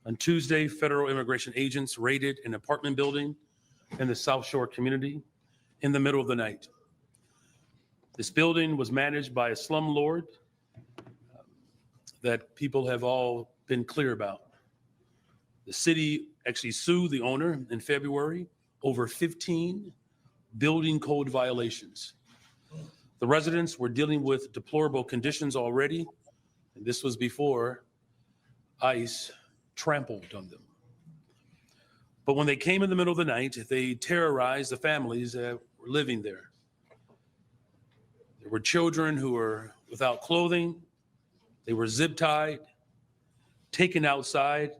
On Tuesday, federal immigration agents raided an apartment building in the South Shore community in the middle of the night. This building was managed by a slumlord that people have all been clear about. The city actually sued the owner in February over 15 building code violations. The residents were dealing with deplorable conditions already, and this was before ICE trampled on them. But when they came in the middle of the night, they terrorized the families that were living there. There were children who were without clothing. They were zip tied, taken outside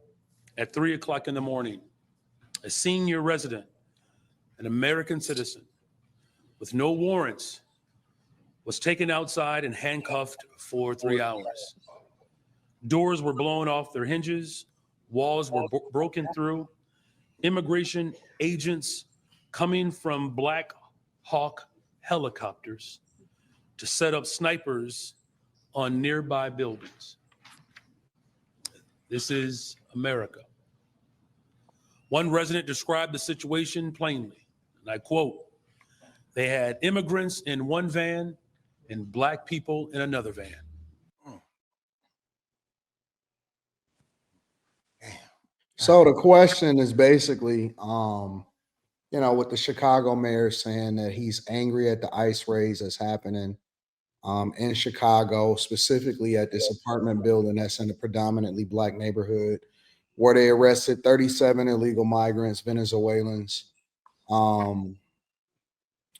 at 3 o'clock in the morning. A senior resident, an American citizen with no warrants, was taken outside and handcuffed for 3 hours. Doors were blown off their hinges, walls were broken through. Immigration agents coming from Black Hawk helicopters to set up snipers on nearby buildings. This is America. One resident described the situation plainly, and I quote, "They had immigrants in one van and Black people in another van." So the question is basically, with the Chicago mayor saying that he's angry at the ICE raids that's happening in Chicago, specifically at this apartment building that's in a predominantly Black neighborhood, where they arrested 37 illegal migrants, Venezuelans.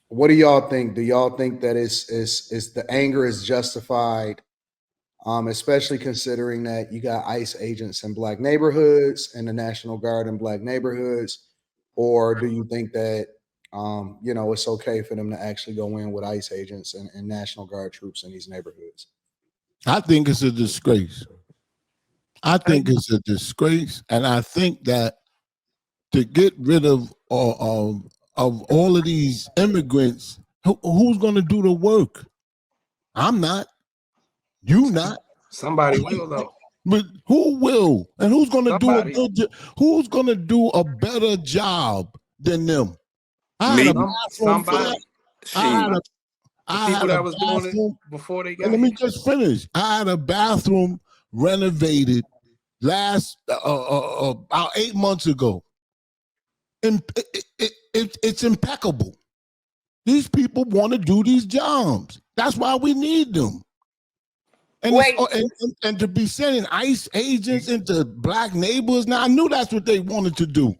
What do y'all think? Do y'all think that is the anger is justified? Especially considering that you got ICE agents in Black neighborhoods and the National Guard in Black neighborhoods, or do you think that it's okay for them to actually go in with ICE agents and National Guard troops in these neighborhoods? I think it's a disgrace. I think it's a disgrace, and I think that to get rid of all of these immigrants, who's going to do the work? I'm not. You not. Somebody will though. But who will? And who's going to do a good job? Who's going to do a better job than them? Somebody. People that was doing it before they got. Let me just finish. I had a bathroom renovated last about 8 months ago, and it's impeccable. These people want to do these jobs. That's why we need them. And, and to be sending ICE agents into Black neighborhoods, now I knew that's what they wanted to do.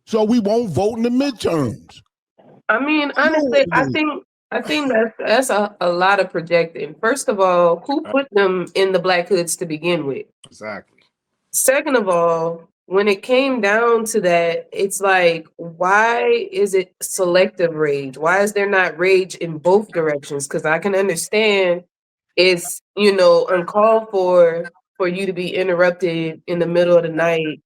So we won't vote in the midterms. I mean, honestly, I think that's a lot of projecting. First of all, who put them in the Black hoods to begin with? Exactly. Second of all, when it came down to that, it's like, why is it selective rage? Why is there not rage in both directions? Because I can understand it's, uncalled for you to be interrupted in the middle of the night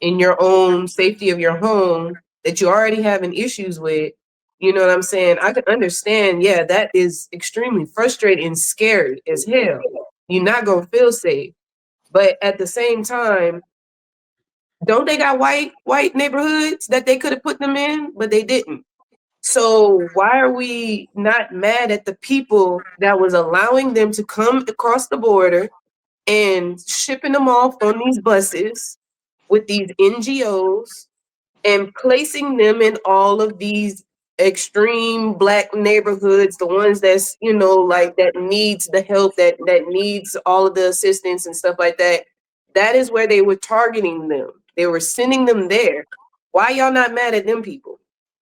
in your own safety of your home that you already having issues with. You know what I'm saying? I can understand, yeah, that is extremely frustrating and scary as hell. You're not going to feel safe. But at the same time, don't they got white neighborhoods that they could have put them in, but they didn't? So why are we not mad at the people that was allowing them to come across the border and shipping them off on these buses with these NGOs and placing them in all of these extreme Black neighborhoods, the ones that's, that needs the help, that needs all of the assistance and stuff like that? That is where they were targeting them. They were sending them there. Why y'all not mad at them people?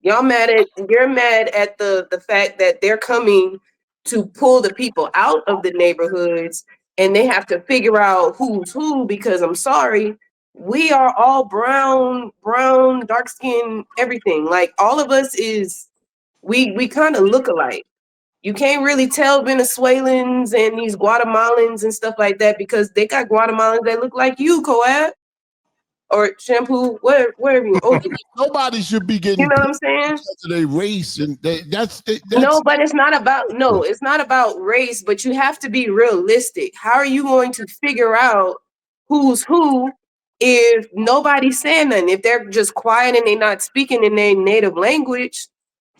You're mad at the fact that they're coming to pull the people out of the neighborhoods and they have to figure out who's who, because I'm sorry, we are all brown, dark skin, everything. Like all of us we kind of look alike. You can't really tell Venezuelans and these Guatemalans and stuff like that because they got Guatemalans that look like you, Coab. Or Shampoo, whatever you. Nobody should be getting. You know what I'm saying? They race and that's no, but it's not about It's not about race. But you have to be realistic. How are you going to figure out who's who if nobody's saying nothing, if they're just quiet and they're not speaking in their native language,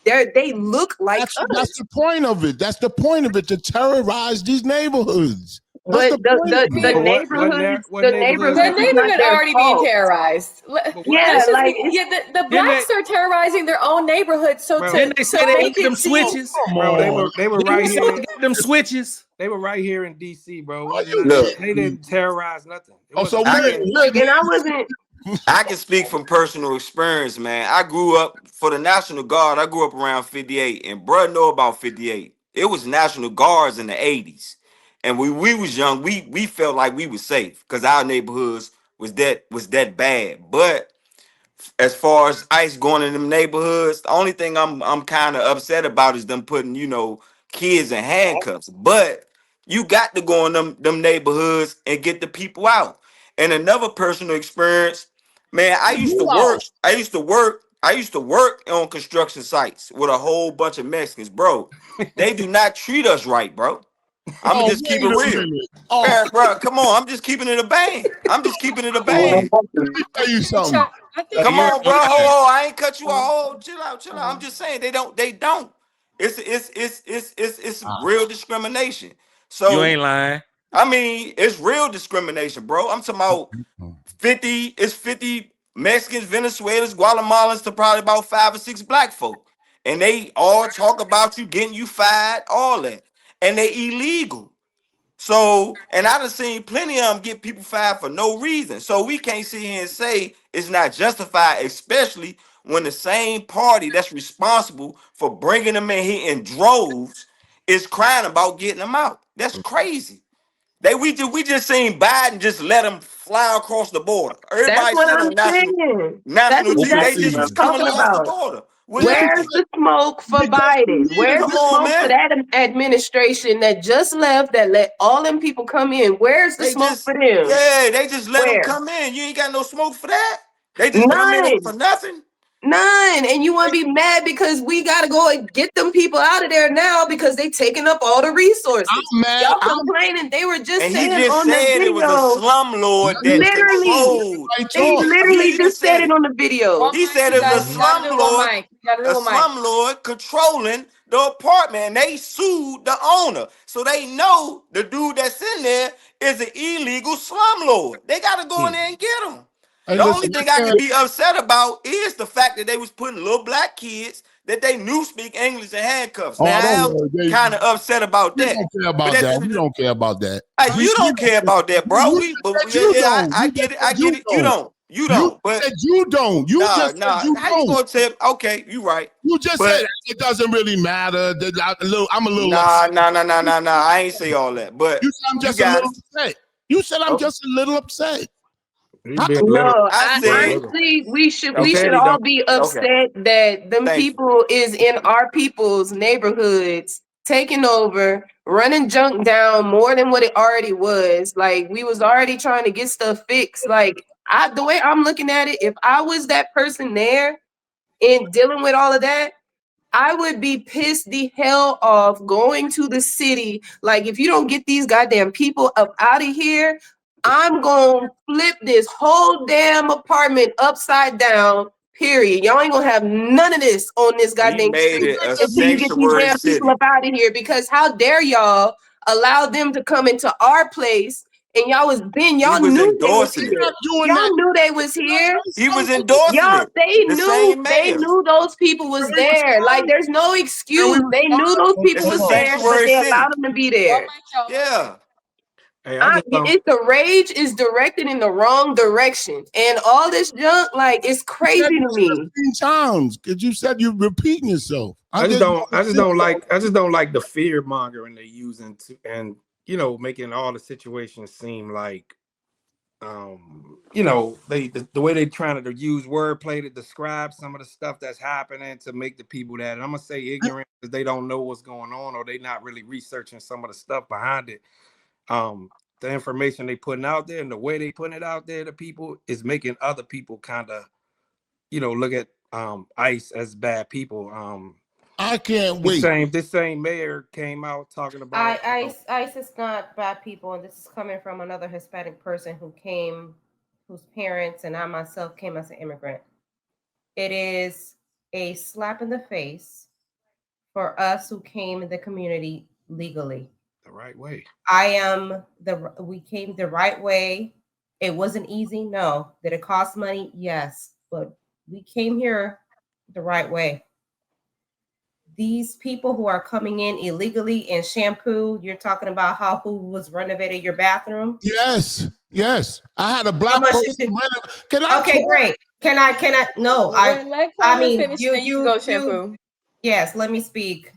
they look like us. That's the point of it. That's the point of it, to terrorize these neighborhoods. That's But the neighborhoods, the neighborhoods The is not neighborhood their already being fault. terrorized. Yeah, like the blacks are terrorizing their own neighborhood. So Didn't they say they got them switches? Bro, they were right here. They got them switches. They were right here in DC, bro. Look, They didn't terrorize nothing. look, and I wasn't. I can speak from personal experience, man. I grew up for the National Guard. I grew up around 58, and bruh know about 58. It was National Guards in the 80s. And when we was young, we felt like we was safe because our neighborhoods was that bad. But as far as ICE going in them neighborhoods, the only thing I'm kind of upset about is them putting, kids in handcuffs. But you got to go in them neighborhoods and get the people out. And another personal experience, man, I used to work on construction sites with a whole bunch of Mexicans, bro. They do not treat us right, bro. I'm just keep it real. Man, bro, come on. I'm just keeping it a band. Let me tell you something. Come on, bro. Hold on. I ain't cut you off. Chill out. I'm just saying they don't. It's real discrimination. So You ain't lying. I mean, it's real discrimination, bro. I'm talking about 50. It's 50 Mexicans, Venezuelans, Guatemalans to probably about 5 or 6 black folk, and they all talk about you, getting you fired, all that, and they illegal. So, and I done seen plenty of them get people fired for no reason. So we can't sit here and say it's not justified, especially when the same party that's responsible for bringing them in here in droves is crying about getting them out. That's crazy. We just seen Biden just let them fly across the border. That's Everybody what seen I'm on national saying. That's TV. exactly They what I'm just coming talking across the about. border. Where's the smoke for Biden? Where's Come the on, smoke man. for that administration that just left, that let all them people come in? Where's the They smoke just, for them? yeah, they just let them Where? come in. You ain't got no smoke for that. They just come in for None. nothing. None. And you want to be mad because we got to go and get them people out of there now because they taking up all the resources. I'm mad. Y'all complaining. They were just And saying he just on the said it was a video. slumlord that Literally. controlled. They literally just said it on the video. He said it was a slumlord controlling the apartment, and they sued the owner. So they know the dude that's in there is an illegal slumlord. They got to go in there and get him. Hey, The listen, only thing I can be upset about is the fact that they was putting little black kids that they knew speak English in handcuffs. Now I'm kind of upset about that. We don't care about that. We don't care about that. You don't care about that, bro. I get it. I get it. You don't. You don't. But you don't. You just said you how don't. you gonna tell? Okay, you right. You just But- said it doesn't really matter. I'm a little Nah. upset. I ain't say all that. But You said I'm just a little upset. You said I'm just a little upset. No, I said- honestly, we should Okay. all be upset that them people is in our people's neighborhoods taking over, running junk down more than what it already was. Like we was already trying to get stuff fixed. Like the way I'm looking at it, if I was that person there and dealing with all of that, I would be pissed the hell off going to the city. Like, if you don't get these goddamn people up out of here, I'm gonna flip this whole damn apartment upside down. Period. Y'all ain't gonna have none of this on this goddamn made street it a until you get these sanctuary damn city. people up out of here. Because how dare y'all allow them to come into our place? And y'all was knew they was endorsing here. it. Y'all knew they was here. He was endorsing it. They knew those people was there. Like there's no excuse. They knew those people was there, but they allowed them to be there. Yeah. The rage is directed in the wrong direction, and all this junk, like, it's crazy to me. Times, because you said you're repeating yourself. I just don't like the fear mongering they're using and making all the situations seem like the way they're trying to use wordplay to describe some of the stuff that's happening to make the people that, and I'm gonna say ignorant, because they don't know what's going on or they not really researching some of the stuff behind it. The information they putting out there and the way they putting it out there to people is making other people kind of look at ICE as bad people. I can't wait. This same mayor came out talking about ICE is not bad people, and this is coming from another Hispanic person who came whose parents and I myself came as an immigrant. It is a slap in the face for us who came in the community legally. The right way. We came the right way. It wasn't easy, no. Did it cost money? Yes, but we came here the right way. These people who are coming in illegally in Shampoo, you're talking about who was renovating your bathroom? Yes. I had a black person. Can I Okay, talk? great. Can I? No, Let I Carmen mean, finish, then you can go, Shampoo. Yes, let me speak.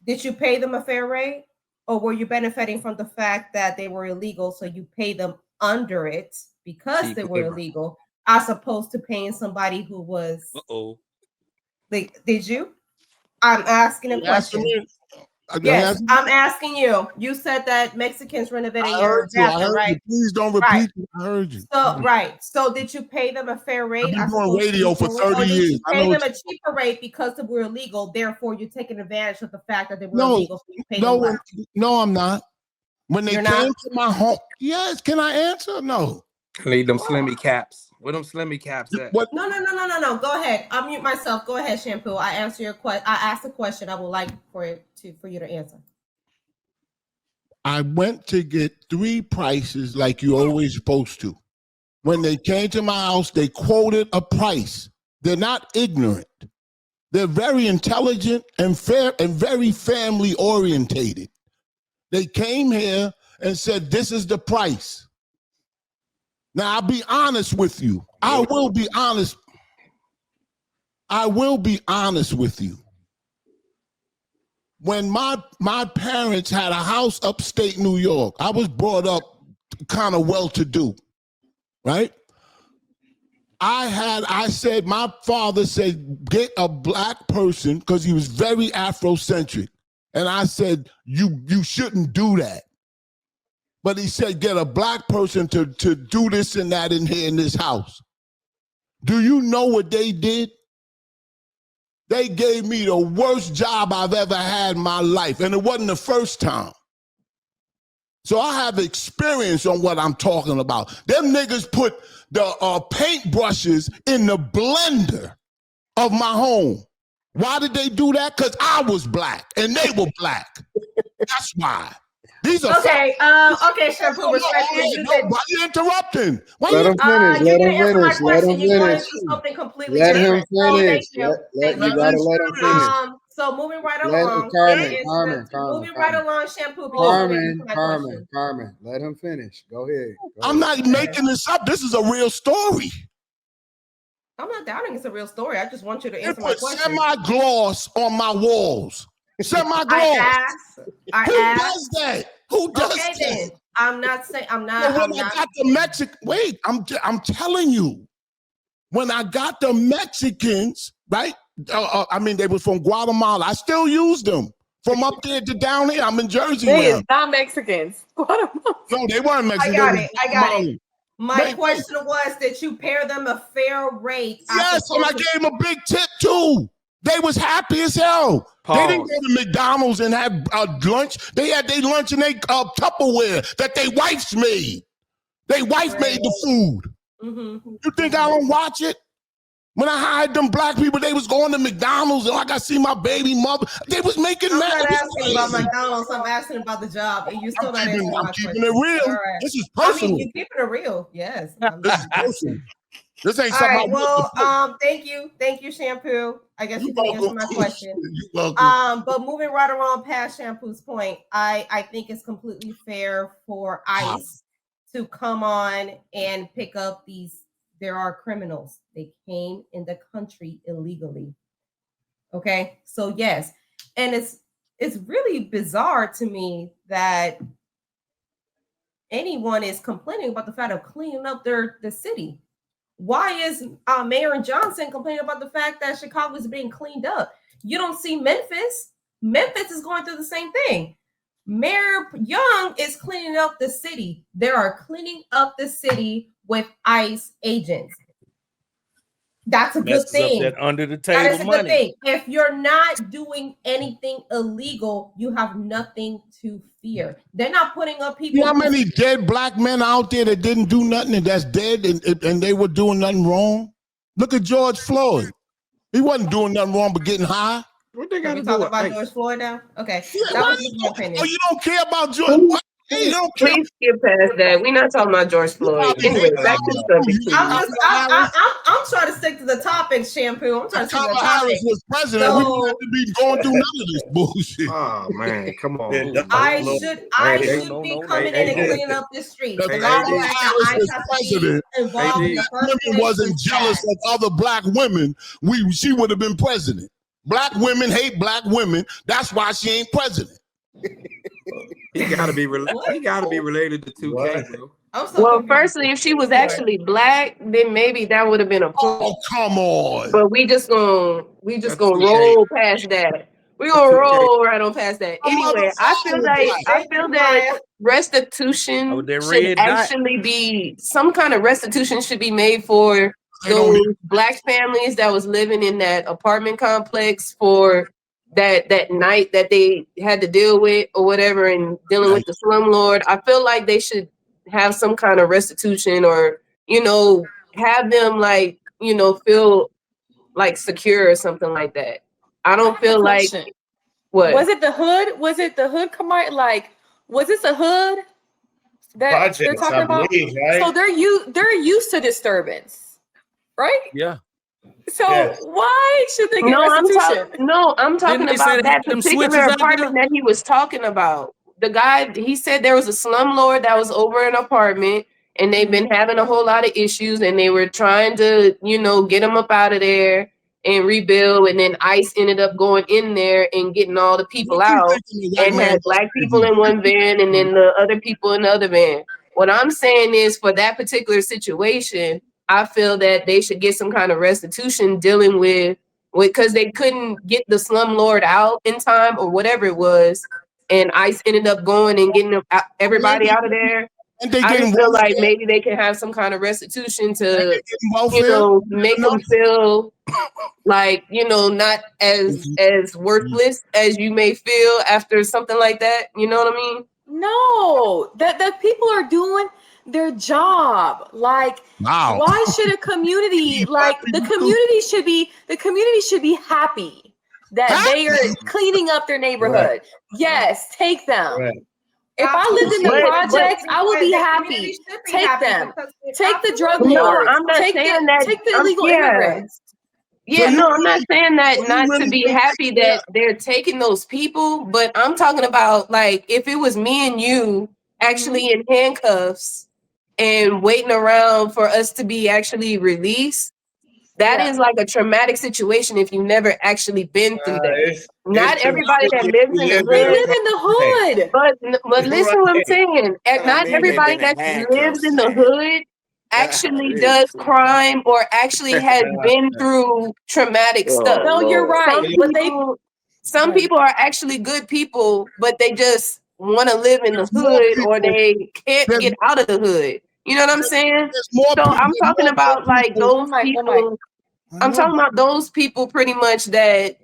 Did you pay them a fair rate, or were you benefiting from the fact that they were illegal, so you pay them under it because they were illegal, as opposed to paying somebody who was? Like, did you? I'm asking a question. Yes, I'm asking you. You said that Mexicans renovated your bathroom, right? Please don't repeat. I heard you. So, right. So, did you pay them a fair rate? I've been doing radio for 30 years. Did you pay them a cheaper rate because they were illegal? Therefore, you're taking advantage of the fact that they were illegal. So you pay them less. No, I'm not. When they came to my home, yes. Can I answer? No. I need them slimmy caps. Where them slimmy caps at? What? No. Go ahead. I'll mute myself. Go ahead, Shampoo. I answer your question. I asked a question. I would like for you to answer. I went to get 3 prices like you're always supposed to. When they came to my house, they quoted a price. They're not ignorant. They're very intelligent and fair and very family orientated. They came here and said, this is the price. Now, I'll be honest with you. I will be honest with you. When my parents had a house upstate New York, I was brought up kind of well-to-do, right? My father said, get a black person, because he was very Afrocentric. And I said, you shouldn't do that. But he said, get a black person to do this and that in here in this house. Do you know what they did? They gave me the worst job I've ever had in my life, and it wasn't the first time. So I have experience on what I'm talking about. Them niggas put the paint brushes in the blender of my home. Why did they do that? Because I was black, and they were black. That's why. These are okay. Shampoo. Why are you interrupting? Let him finish. Let him finish. Let him finish. Something completely let different. him finish. You gotta let him finish. So moving right along. Moving right along, Shampoo. Carmen. Let him finish. Go ahead. I'm not making this up. This is a real story. I'm not doubting it's a real story. I just want you to answer my question. Semi-gloss on my walls. Semi-gloss. I Who asked. does that? Who does that? Then. I'm not saying. I'm not. So when I got the Mexican, wait, I'm telling you. When I got the Mexicans, right? I mean, they were from Guatemala. I still use them from up there to down here. I'm in Jersey. It's not Mexicans. No, they weren't Mexicans. I got it. My question was, did you pair them a fair rate? Yes, and I gave them a big tip too. They was happy as hell. Pause. They didn't go to McDonald's and have lunch. They had their lunch in their Tupperware that their wives made. Their wife made the food. Mm-hmm. You think I don't watch it? When I hired them black people, they was going to McDonald's and I got to see my baby mother. They was making I'm not asking about McDonald's. I'm asking about the job. And you still not answering my question. I'm keeping it real. Right. This is personal. I mean, you're keeping it real. Yes. This is personal. This ain't something. All right, well, thank you, Shampoo. I guess you can answer my question. But moving right along past Shampoo's point, I think it's completely fair for ICE to come on and pick up these. There are criminals. They came in the country illegally. Okay, so yes, and it's really bizarre to me that anyone is complaining about the fact of cleaning up the city. Why is Mayor Johnson complaining about the fact that Chicago is being cleaned up? You don't see Memphis. Memphis is going through the same thing. Mayor Young is cleaning up the city. They are cleaning up the city with ICE agents. That's a good Messes up thing. that under the That table is a good money. thing. If you're not doing anything illegal, you have nothing to fear. They're not putting up people. You know how many dead black men out there that didn't do nothing and that's dead and they were doing nothing wrong? Look at George Floyd. He wasn't doing nothing wrong but getting high. What they got We to talking do? about Hey, George Floyd now? Okay, Yeah, that why was just my opinion. oh, you don't care about George? Why? Hey, you don't care. Please skip past that. We're not talking about George Floyd. probably Anyway, hate back to the Kamala. subject, You- please. I'm trying to stick to the topic, Shampoo. I'm trying to stick to the Kamala topic. Harris was president. We wouldn't have to be going through none of this bullshit. oh man, come on. Man, I no, should no, be no, coming no, in and no. cleaning up the streets. If The Kamala fact that Harris ICE was has to be president, involved in AD. the that first women place wasn't is jealous bad. of other black women, she would have been president. Black women hate black women. That's why she ain't president. He gotta be related to 2K, bro. I'm so Well, confused. firstly, if she was actually black, then maybe that would have been a point. Oh, come on. But we just gonna That's roll past that. We're That's gonna 2K. roll right on past that. My Anyway, mother's I feel father like was Thank you, Maya. restitution Oh, that should red dot. actually be some kind of restitution should be made for They don't those black families that was living in that apartment complex for that night that they had to deal with or whatever and dealing with the slumlord. I feel like they should have some kind of restitution or, have them like, feel like secure or something like that. I don't feel like what? Was it the hood? Was it the hood? Like, was this a hood that Projects, they're talking I about? believe, right? So they're used to disturbance, right? Yeah. So Yes. why should they get No, restitution? I'm talking Didn't they say about they that had them switches particular out apartment there? that he was talking about. The guy, he said there was a slumlord that was over an apartment and they've been having a whole lot of issues and they were trying to, get him up out of there and rebuild. And then ICE ended up going in there and getting all the people What you out thinking the white and man had black people in one van and then the other people in the other van. What I'm saying is for that particular situation, I feel that they should get some kind of restitution dealing with because they couldn't get the slumlord out in time or whatever it was, and ICE ended up going and getting everybody out of there. And they I getting just feel like welfare? maybe they can have some kind of restitution to, They getting welfare? make No. them feel like not as worthless as you may feel after something like that. You know what I mean? No, the people are doing their job. Like, Wow. why should a community the community should be happy that they are cleaning up their neighborhood. Yes, take them. Right. If I lived in the But- projects, I would be The happy. community should be Take happy them. because it's Take the drug absolutely- No, lords. I'm not take saying that. Take the illegal immigrants. Yeah, So you no, I'm not saying that so you not to really be think happy that they're taking those people, but I'm talking about like if it was me and you actually in handcuffs and waiting around for us to be actually released, that Yeah. is like a traumatic situation if you've never actually been through that. It's Not everybody that lives in the We hood, live in the hood. but listen what I'm Right. saying. Don't Not mean they've everybody been in that lives handcuffs, in the man. hood actually Really? does crime or actually has been through traumatic stuff. No, you're right. Some people are actually good people, but they just want to live in the There's more hood people- or they can't there's- get out of the hood. You know what I'm saying? There's more So people. I'm talking more about like people- those people. I'm talking about those people pretty much that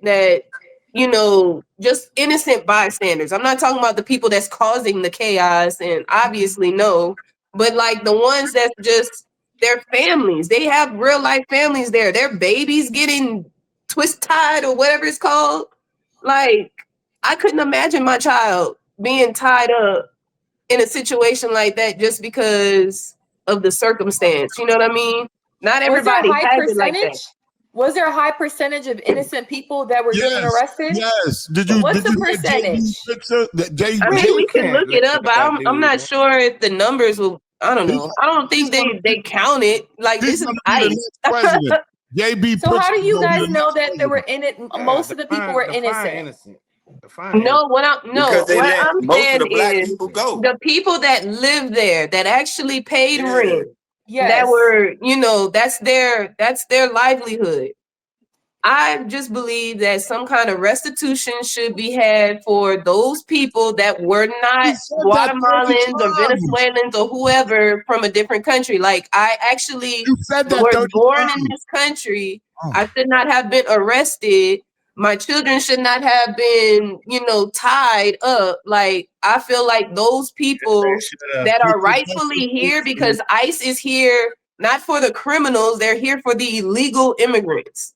just innocent bystanders. I'm not talking about the people that's causing the chaos and obviously no, but like the ones that just their families. They have real life families there. Their babies getting twist tied or whatever it's called. Like I couldn't imagine my child being tied up in a situation like that just because of the circumstance. You know what I mean? Not everybody has it like that. Was there a high percentage of innocent people that were getting arrested? Yes. Did you? What's did the you get percentage? JB's picture? I mean, we can look it up, but I'm not sure if the numbers will. I don't know. I don't think they count it. Like this is ICE. President. JB. So how do you guys know that they were in it? Most of the people were innocent. No, what Because they let I'm most of saying the black is people go. the people that live there that actually paid rent. Yes. That were, that's their livelihood. I just believe that some kind of restitution should be had for those people that were You not said that 30 Guatemalans or times. Venezuelans or whoever from a different country. Like I actually You said that was 30 born in times. this country. Oh. I should not have been arrested. My children should not have been, tied up. Like I feel like those people that are rightfully here because ICE is here not for the criminals, they're here for the illegal immigrants.